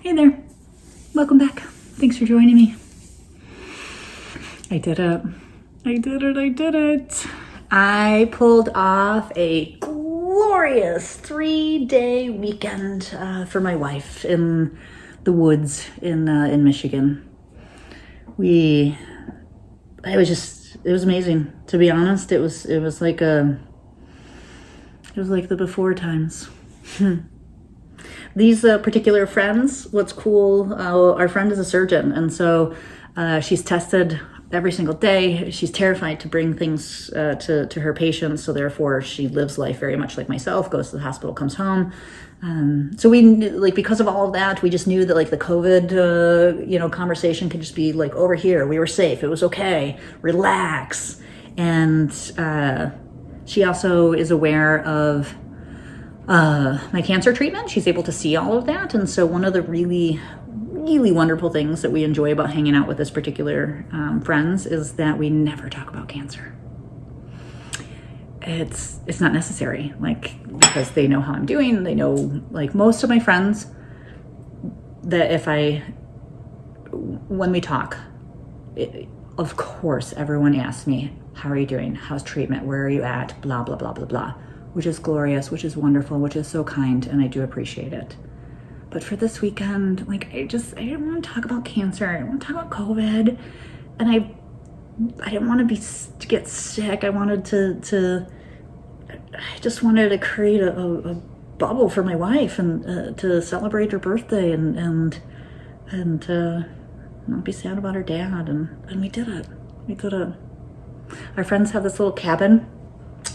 Hey there, welcome back. Thanks for joining me. I did it. I pulled off a glorious 3-day weekend for my wife in the woods in Michigan. It was amazing, to be honest. It was like the before times. These particular friends, what's cool, our friend is a surgeon, and so she's tested every single day. She's terrified to bring things to her patients, so therefore she lives life very much like myself, goes to the hospital, comes home. So we, because of all of that, we just knew that the COVID, conversation could just be over here. We were safe. It was okay. Relax. And she also is aware of my cancer treatment. She's able to see all of that. And so one of the really, really wonderful things that we enjoy about hanging out with this particular friends is that we never talk about cancer. It's not necessary, because they know how I'm doing. They know, most of my friends, that when we talk, of course, everyone asks me, how are you doing? How's treatment? Where are you at? Blah, blah, blah, blah, blah. Which is glorious, which is wonderful, which is so kind, and I do appreciate it. But for this weekend, I didn't want to talk about cancer. I didn't want to talk about COVID, and I didn't want to get sick. I just wanted to create a bubble for my wife and to celebrate her birthday and not be sad about her dad. And we did it. We did it. Our friends have this little cabin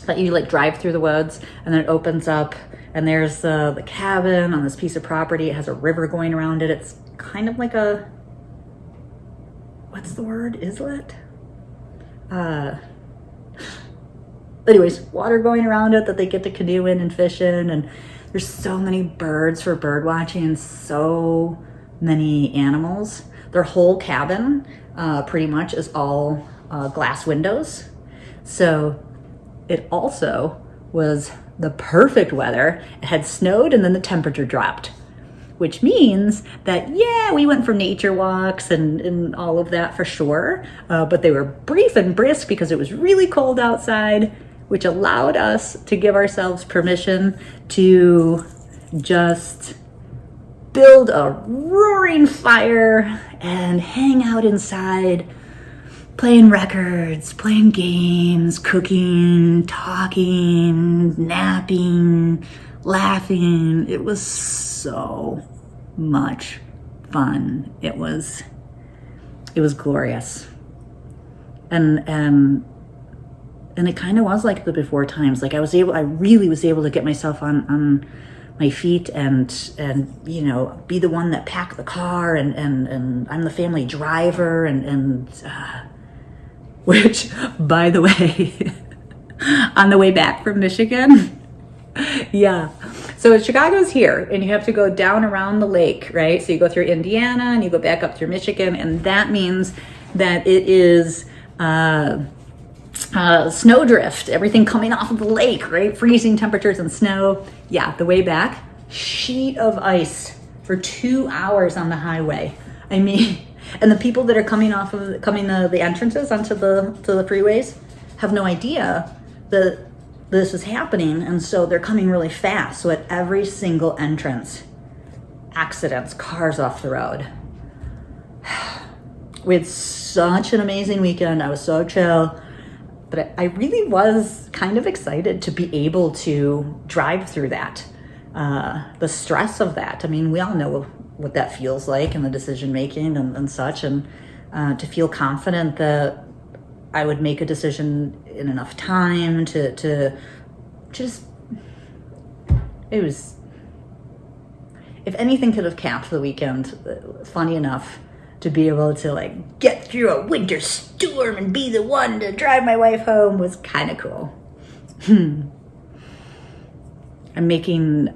that you drive through the woods, and then it opens up, and there's the cabin on this piece of property. It has a river going around it. It's kind of like a, what's the word? Islet? Anyways, water going around it that they get to canoe in and fish in, and there's so many birds for bird watching and so many animals. Their whole cabin pretty much is all glass windows. So it also was the perfect weather. It had snowed and then the temperature dropped, which means that, we went for nature walks and all of that for sure. But they were brief and brisk because it was really cold outside, which allowed us to give ourselves permission to just build a roaring fire and hang out inside, playing records, playing games, cooking, talking, napping, laughing. It was so much fun. It was glorious. And it kind of was like the before times. I really was able to get myself on my feet and be the one that packed the car and I'm the family driver and which, by the way, on the way back from Michigan, so Chicago's here, and you have to go down around the lake, right? So you go through Indiana, and you go back up through Michigan, and that means that it is snowdrift, everything coming off of the lake, right? Freezing temperatures and snow. The way back, sheet of ice for 2 hours on the highway. I mean... And the people that are coming the entrances onto the freeways have no idea that this is happening, and so they're coming really fast. So at every single entrance, accidents, cars off the road. We had such an amazing weekend. I was so chill, but I really was kind of excited to be able to drive through that. The stress of that. I mean, we all know what that feels like and the decision making and such, and to feel confident that I would make a decision in enough time to just, it was, if anything could have capped the weekend, funny enough, to be able to get through a winter storm and be the one to drive my wife home was kind of cool. I'm making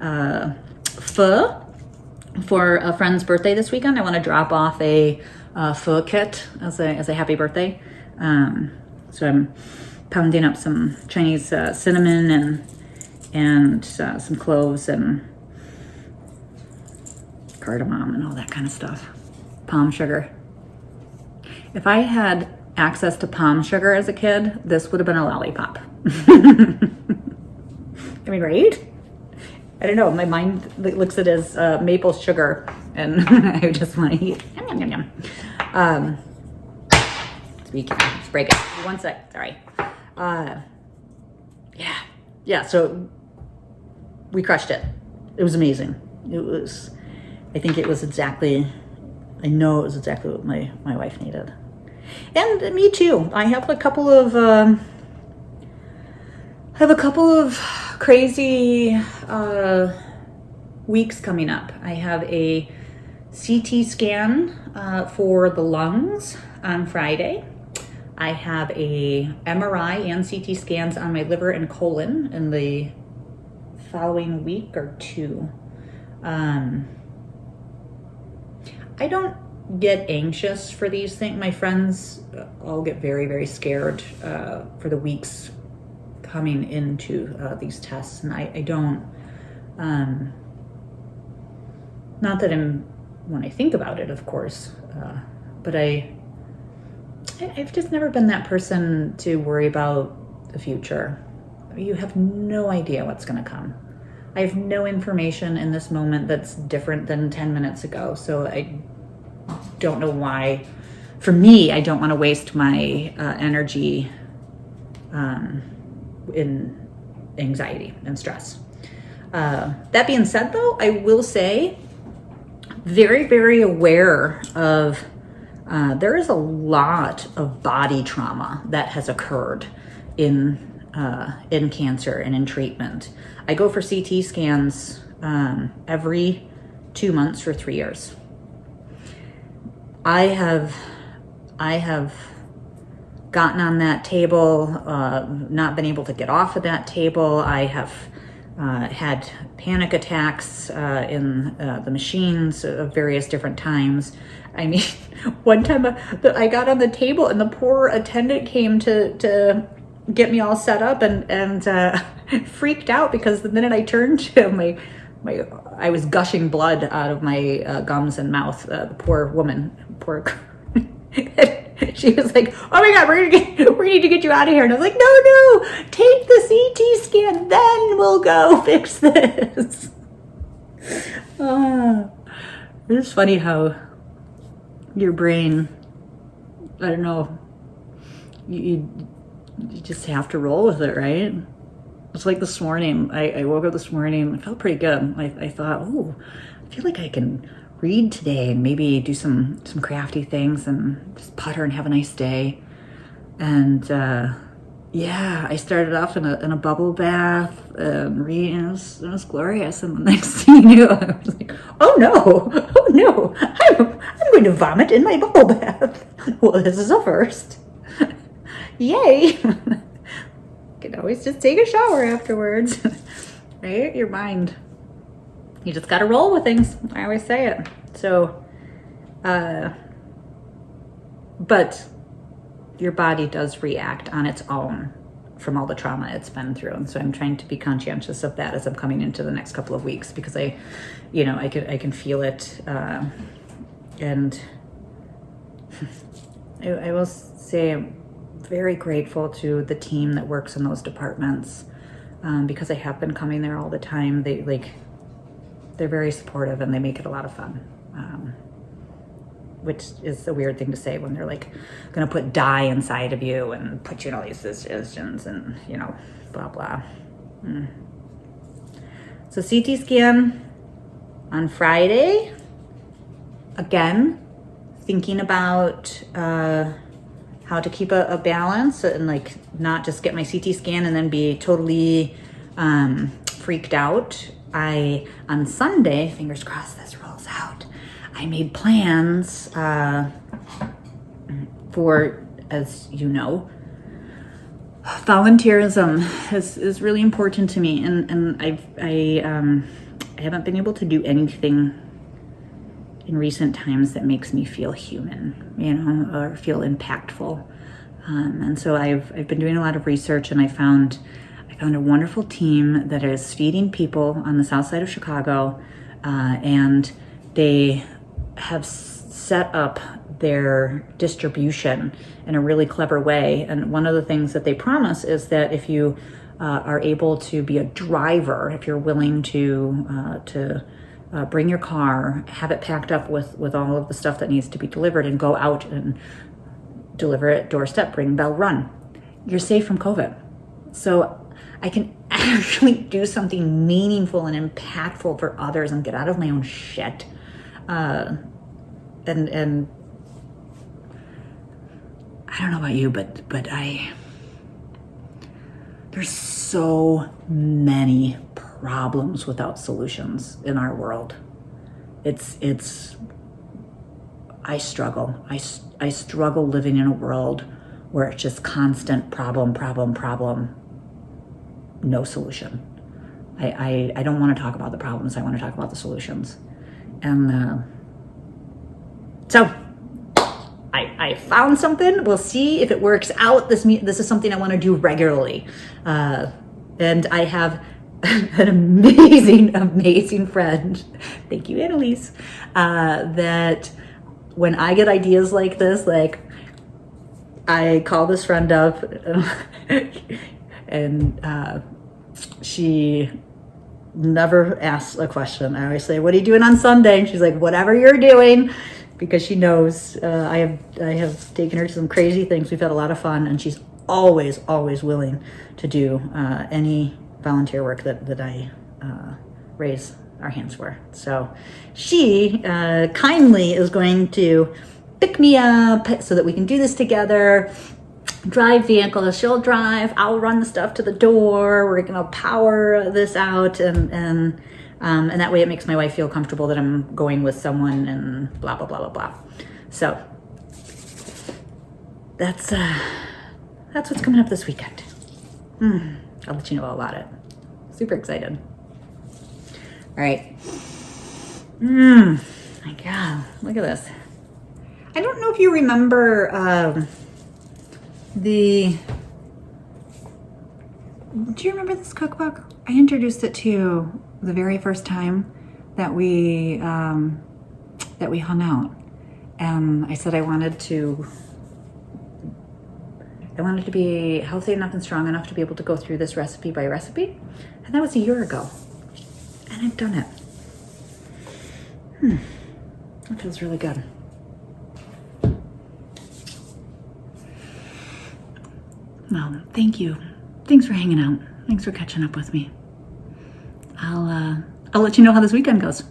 pho for a friend's birthday this weekend. I want to drop off a pho kit as a happy birthday. So I'm pounding up some Chinese cinnamon and some cloves and cardamom and all that kind of stuff. Palm sugar. If I had access to palm sugar as a kid, this would have been a lollipop. I mean, right? I don't know. My mind looks at it as maple sugar, and I just want to eat. Yum, yum, yum, yum. Speaking, let's break it. 1 sec. Sorry. Yeah. So we crushed it. It was amazing. I think it was exactly. I know it was exactly what my wife needed, and me too. I have a couple of. Crazy weeks coming up. I have a CT scan for the lungs on Friday. I have a MRI and CT scans on my liver and colon in the following week or two. I don't get anxious for these things. My friends all get very, very scared for the weeks coming into these tests, and I don't, not that I'm, when I think about it, of course, but I've just never been that person to worry about the future. You have no idea what's going to come. I have no information in this moment that's different than 10 minutes ago, so I don't know why. For me, I don't want to waste my energy in anxiety and stress. That being said, though, I will say very, very aware of there is a lot of body trauma that has occurred in cancer and in treatment. I go for CT scans every 2 months for 3 years. I have gotten on that table, not been able to get off of that table. I have had panic attacks in the machines of various different times. I mean, one time I got on the table and the poor attendant came to get me all set up and freaked out because the minute I turned to I was gushing blood out of my gums and mouth. The poor woman, she was like, "Oh my God, we need to get you out of here." And I was like, "No, take the CT scan, then we'll go fix this." It's funny how your brain, I don't know, you just have to roll with it, right? It's like this morning, I woke up this morning, I felt pretty good. I thought, I feel like I can read today and maybe do some crafty things and just putter and have a nice day. And I started off in a bubble bath and reading. It was glorious. And the next thing you knew, I was like, oh no, I'm going to vomit in my bubble bath. Well, this is a first. Yay. Can always just take a shower afterwards. Right? Your mind. You just got to roll with things. I always say it. So, but your body does react on its own from all the trauma it's been through. And so I'm trying to be conscientious of that as I'm coming into the next couple of weeks, because I can feel it. And I will say I'm very grateful to the team that works in those departments, because I have been coming there all the time. They're very supportive and they make it a lot of fun, which is a weird thing to say when they're like going to put dye inside of you and put you in all these suggestions and, blah, blah. So CT scan on Friday. Again, thinking about how to keep a balance and not just get my CT scan and then be totally freaked out. On Sunday, fingers crossed this rolls out, I made plans for, as you know, volunteerism is really important to me, and I haven't been able to do anything in recent times that makes me feel human, or feel impactful, and so I've been doing a lot of research, and I found a wonderful team that is feeding people on the south side of Chicago, and they have set up their distribution in a really clever way. And one of the things that they promise is that if you are able to be a driver, if you're willing to bring your car, have it packed up with all of the stuff that needs to be delivered, and go out and deliver it doorstep, ring bell, run, you're safe from COVID. So I can actually do something meaningful and impactful for others and get out of my own shit. And I don't know about you, but there's so many problems without solutions in our world. I struggle. I struggle living in a world where it's just constant problem, no solution. I don't want to talk about the problems. I want to talk about the solutions. And so I found something. We'll see if it works out. This is something I want to do regularly. And I have an amazing friend. Thank you, Annalise. That when I get ideas like this, like I call this friend up and she never asks a question. I always say, "What are you doing on Sunday?" And she's like, "Whatever you're doing," because she knows I have taken her to some crazy things. We've had a lot of fun, and she's always willing to do any volunteer work that I raise our hands for. So she kindly is going to pick me up so that we can do this together. Drive vehicles, she'll drive, I'll run the stuff to the door, we're gonna power this out, and that way it makes my wife feel comfortable that I'm going with someone, and blah blah blah blah blah. So that's what's coming up this weekend. I'll let you know all about it. Super excited. All right. My God, look at this. I don't know if you remember do you remember this cookbook? I introduced it to you the very first time that we hung out, and I said I wanted to be healthy enough and strong enough to be able to go through this recipe by recipe, and that was a year ago, and I've done it. That feels really good. Well, thank you. Thanks for hanging out. Thanks for catching up with me. I'll let you know how this weekend goes.